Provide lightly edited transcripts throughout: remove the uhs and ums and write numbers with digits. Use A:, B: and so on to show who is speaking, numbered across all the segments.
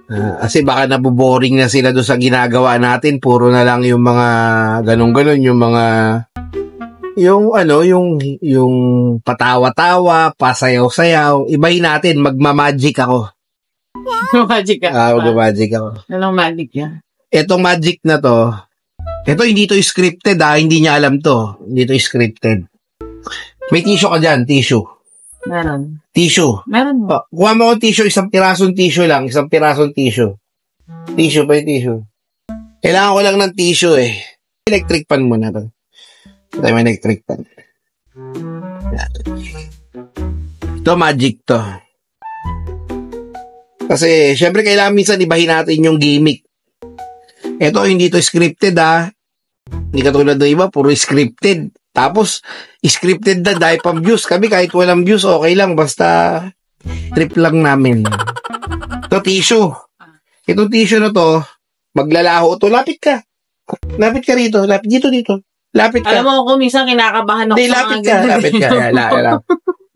A: Kasi baka naboboring na sila doon sa ginagawa natin. Puro na lang yung mga ganun-ganun, yung mga yung patawa-tawa, pasayaw-sayaw. Ibahin natin, magma-magic ako.
B: Magic ka.
A: Magma-magic ako.
B: Anong magic yan?
A: Etong magic na to, hindi to scripted hindi niya alam to. Hindi to scripted. May tissue ka dyan, tissue.
B: Meron.
A: Tissue.
B: Meron mo.
A: Kuha mo akong tissue, isang pirasong tissue lang. Isang pirasong tissue. Tissue pa yung tissue. Kailangan ko lang ng tissue Electric fan muna to. Ito may electric fan. Ito magic to. Kasi, syempre kailangan minsan ibahin natin yung gimmick. Ito, hindi to scripted Hindi katulad ng iba, puro scripted. Tapos, scripted na dahil pang views. Kami kahit walang views, okay lang. Basta, trip lang namin. Ito, tissue. Itong tissue na to, maglalaho to. Lapit ka. Lapit ka rito. Lapit dito. Lapit ka.
B: Alam mo, kung minsan kinakabahan ako.
A: Hindi, lapit ka. Lapit ka.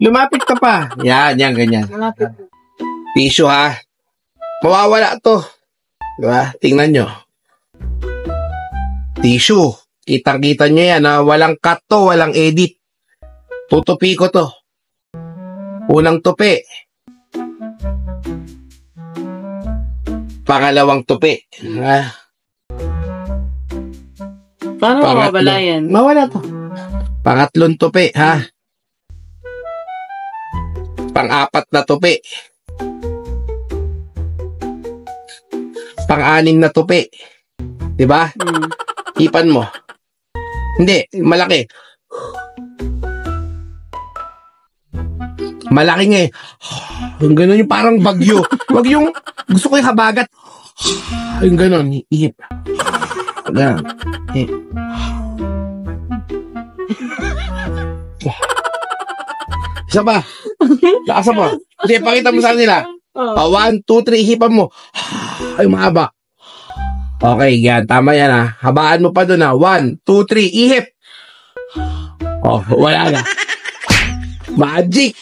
A: Lumapit ka pa. Yan, ganyan.
B: Lapit.
A: Tissue Mawawala to. Diba? Tingnan nyo. Tissue. Kitang-kita nyo yan walang cut to, walang edit. Tutupi ko to. Unang tupi. Pangalawang tupi.
B: Paano mawawala yan?
A: Mawala to. Pangatlong tupi, Pang-apat na tupi. Pang-anim na tupi. Diba? Ipan mo. Hindi, malaki. Malaki nga Yung gano'n yung parang bagyo. Wag yung, gusto ko yung habagat. Yung gano'n, ihip. Gano'n. Isa pa. Lakasan mo. Hindi, pakita mo sa kanila. 1, 2, 3, ihipan mo. Ay, mahaba. Okay, yan. Tama yan Habaan mo pa doon 1, 2, 3, ihip. Wala na. Magic.